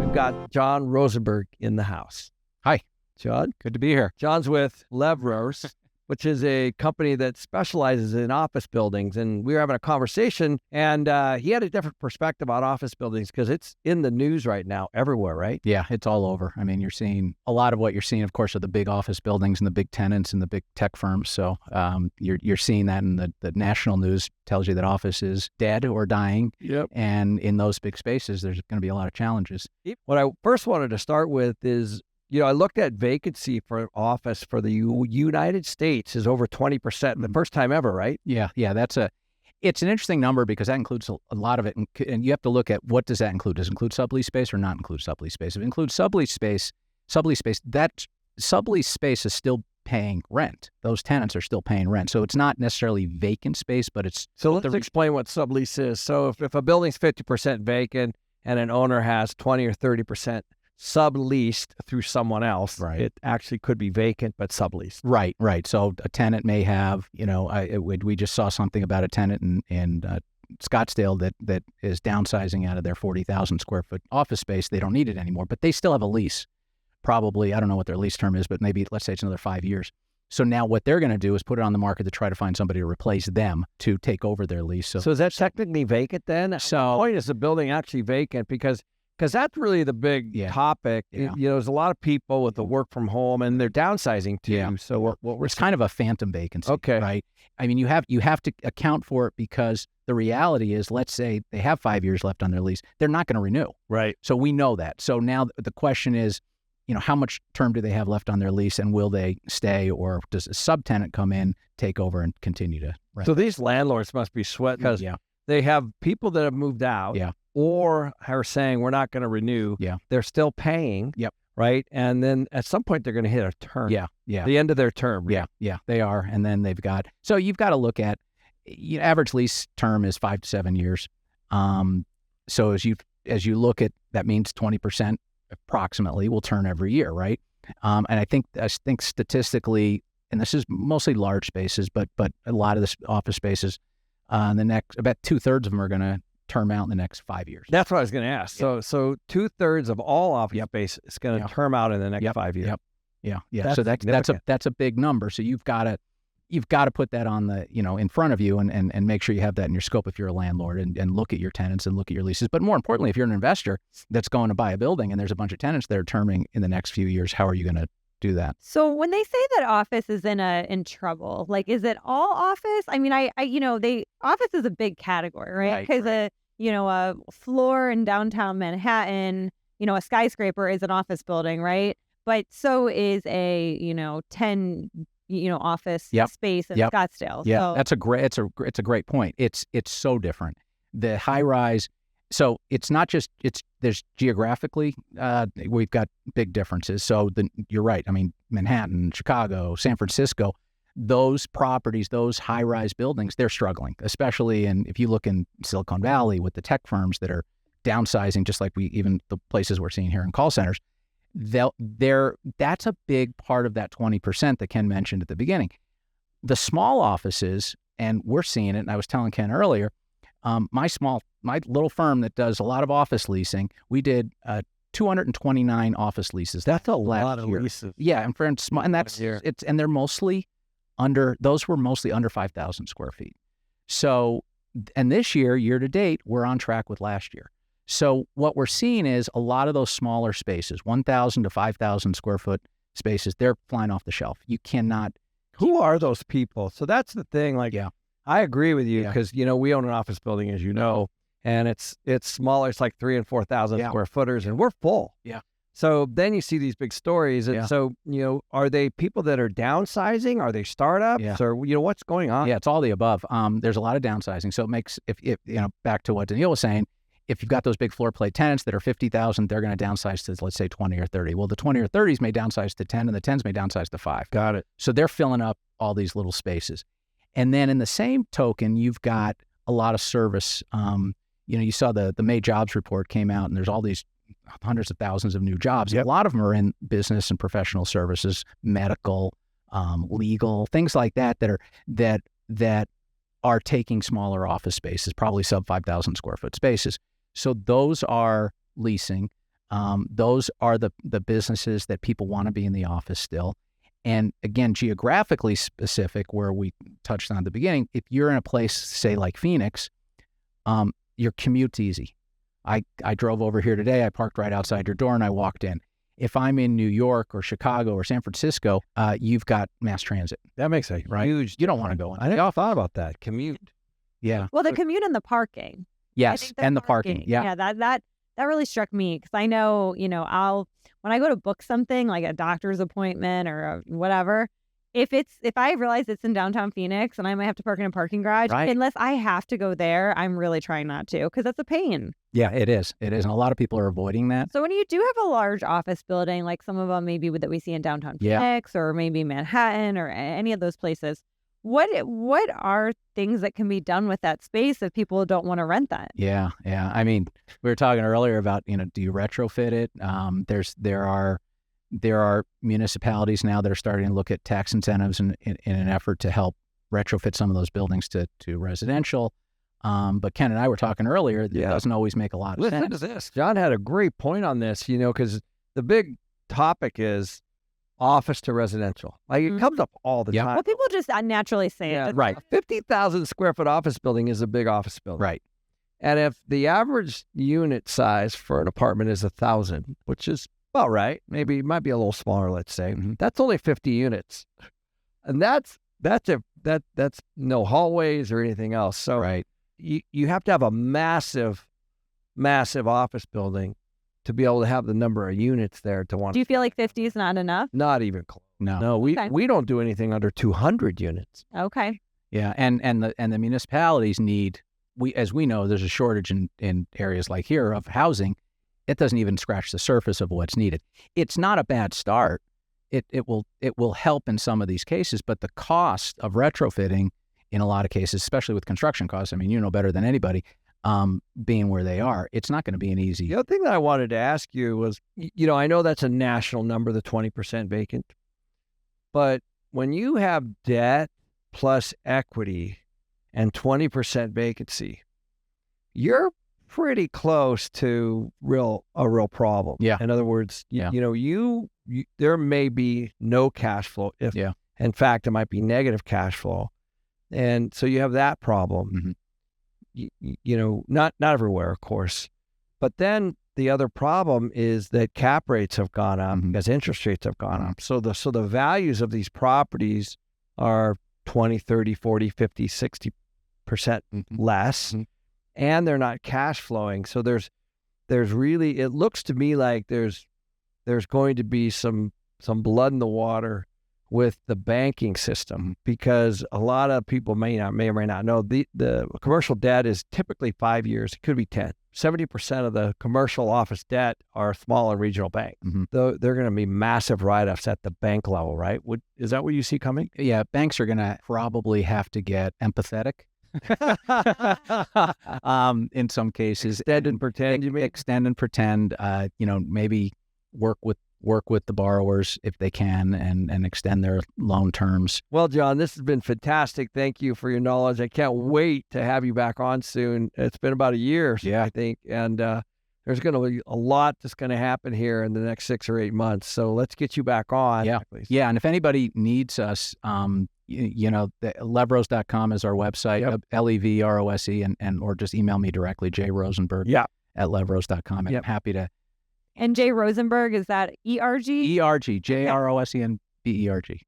I've got John Rosenberg in the house. Hi. John. Good to be here. John's with Levros, which is a company that specializes in office buildings. And we were having a conversation, and he had a different perspective on office buildings because it's in the news right now everywhere, right? Yeah, it's all over. I mean, you're seeing a lot of what you're seeing, of course, are the big office buildings and the big tenants and the big tech firms. So you're seeing that in the national news tells you that office is dead or dying. Yep. And in those big spaces, there's going to be a lot of challenges. What I first wanted to start with is, I looked at vacancy for office for the United States is over 20%, the first time ever, right? Yeah. It's an interesting number because that includes a lot of it. And you have to look at what does that include? Does it include sublease space or not include sublease space? If it includes sublease space, that sublease space is still paying rent. Those tenants are still paying rent. So it's not necessarily vacant space, but it's... So let's explain what sublease is. So if a building's 50% vacant and an owner has 20 or 30% subleased through someone else, right, it actually could be vacant but subleased. Right. So a tenant may have, we just saw something about a tenant in Scottsdale that is downsizing out of their 40,000 square foot office space. They don't need it anymore, but they still have a lease. Probably, I don't know what their lease term is, but maybe let's say it's another 5 years. So now what they're going to do is put it on the market to try to find somebody to replace them to take over their lease. So is that technically vacant then? So at what point is the building actually vacant? Because that's really the big topic. Yeah. There's a lot of people with the work from home and they're downsizing too. Yeah. So it's kind of a phantom vacancy. Okay. Right. I mean, you have to account for it because the reality is, let's say they have 5 years left on their lease, they're not going to renew. Right. So we know that. So now the question is, how much term do they have left on their lease and will they stay, or does a subtenant come in, take over and continue to rent? So these landlords must be sweating because they have people that have moved out. Yeah. Or are saying we're not going to renew. Yeah. They're still paying. Yep. Right. And then at some point they're going to hit a term. Yeah. The end of their term. Right? Yeah, they are. And then so you've got to look at, average lease term is 5 to 7 years. So as you look at, that means 20% approximately will turn every year. Right. And I think statistically, and this is mostly large spaces, but a lot of this office spaces, about 2/3 of them are going to term out in the next 5 years. That's what I was going to ask. Yeah. So 2/3 of all office space is going to term out in the next 5 years. Yeah. So that's a big number. So you've got to put that on the, in front of you and make sure you have that in your scope if you're a landlord and look at your tenants and look at your leases. But more importantly, if you're an investor that's going to buy a building and there's a bunch of tenants that are terming in the next few years, how are you going to do that? So when they say that office is in trouble, like, is it all office? I mean, office is a big category, right? Because a floor in downtown Manhattan, a skyscraper is an office building, right? But so is a 10 office space in Scottsdale. Yeah, so it's a great point. It's so different. The high rise. So it's not just, there's geographically, we've got big differences. So you're right. I mean, Manhattan, Chicago, San Francisco, those properties, those high-rise buildings, they're struggling, especially if you look in Silicon Valley with the tech firms that are downsizing, just like even the places we're seeing here in call centers, that's a big part of that 20% that Ken mentioned at the beginning. The small offices, and we're seeing it, and I was telling Ken earlier, my little firm that does a lot of office leasing, we did 229 office leases. That's a lot of leases. Yeah, and that's and they're mostly those were mostly under 5,000 square feet. So, and this year to date, we're on track with last year. So what we're seeing is a lot of those smaller spaces, 1,000 to 5,000 square foot spaces, they're flying off the shelf. You cannot. Who are those people? So that's the thing. Like, I agree with you because, we own an office building, as you know, and it's smaller. It's like 3,000 and 4,000 square footers, and we're full. Yeah. So then you see these big stories. And so, are they people that are downsizing? Are they startups or, what's going on? Yeah, it's all the above. There's a lot of downsizing. So it makes, if back to what Daniil was saying, if you've got those big floor plate tenants that are 50,000, they're going to downsize to, let's say, 20 or 30. Well, the 20 or 30s may downsize to 10 and the 10s may downsize to 5. Got it. So they're filling up all these little spaces. And then in the same token, you've got a lot of service. You saw the May jobs report came out and there's all these hundreds of thousands of new jobs. Yep. A lot of them are in business and professional services, medical, legal, things like that that are taking smaller office spaces, probably sub 5,000 square foot spaces. So those are leasing. Those are the businesses that people want to be in the office still. And again, geographically specific, where we touched on at the beginning, if you're in a place, say like Phoenix, your commute's easy. I drove over here today. I parked right outside your door and I walked in. If I'm in New York or Chicago or San Francisco, you've got mass transit. That makes a right? huge. You don't want to go in. I never thought about that commute. Yeah. Well, the commute and the parking. Yes, and the parking. Yeah. That really struck me because I know, when I go to book something like a doctor's appointment or whatever, if I realize it's in downtown Phoenix and I might have to park in a parking garage, Right. unless I have to go there, I'm really trying not to because that's a pain. Yeah, it is. It is. And a lot of people are avoiding that. So when you do have a large office building, like some of them maybe that we see in downtown Yeah. Phoenix or maybe Manhattan or any of those places, what are things that can be done with that space if people don't want to rent that? Yeah. Yeah. I mean, we were talking earlier about, do you retrofit it? There are municipalities now that are starting to look at tax incentives in an effort to help retrofit some of those buildings to residential. But Ken and I were talking earlier, it doesn't always make a lot of Listen sense. to this. John had a great point on this, because the big topic is office to residential. Like it comes up all the time. Well, people just naturally say it. right. A 50,000 square foot office building is a big office building. Right. And if the average unit size for an apartment is 1,000, which is about right, maybe it might be a little smaller, let's say, that's only 50 units. And that's no hallways or anything else. So Right. you have to have a massive office building to be able to have the number of units there to want. Do you feel like 50 is not enough? Not even close. No. We don't do anything under 200 units. Okay. Yeah. And the municipalities need, as we know, there's a shortage in areas like here of housing. It doesn't even scratch the surface of what's needed. It's not a bad start. It will help in some of these cases, but the cost of retrofitting in a lot of cases, especially with construction costs, I mean, you know better than anybody, being where they are, it's not going to be an easy. The other thing that I wanted to ask you was, I know that's a national number, the 20% vacant, but when you have debt plus equity and 20% vacancy, you're pretty close to a real problem. Yeah. In other words, Yeah. you there may be no cash flow. If in fact it might be negative cash flow, and so you have that problem. Not everywhere, of course, but then the other problem is that cap rates have gone up as interest rates have gone up. So the values of these properties are 20, 30, 40, 50, 60% less. And they're not cash flowing. So there's really, it looks to me like there's going to be some blood in the water with the banking system, because a lot of people may or may not know the commercial debt is typically 5 years. It could be 10. 70% of the commercial office debt are small and regional banks. Though they're going to be massive write-offs at the bank level, right? Is that what you see coming? Yeah, banks are going to probably have to get empathetic. In some cases, Extend and pretend. You mean extend and pretend. Maybe work with the borrowers if they can, and extend their loan terms. Well, John, this has been fantastic. Thank you for your knowledge. I can't wait to have you back on soon. It's been about a year, I think, and there's going to be a lot that's going to happen here in the next 6 or 8 months. So let's get you back on. Yeah, yeah. And if anybody needs us, the Levros.com is our website, LEVROSE, and or just email me directly, jrosenberg at Levros.com. I'm happy to. And J Rosenberg, is that ERG? ERG, JROSENBERG.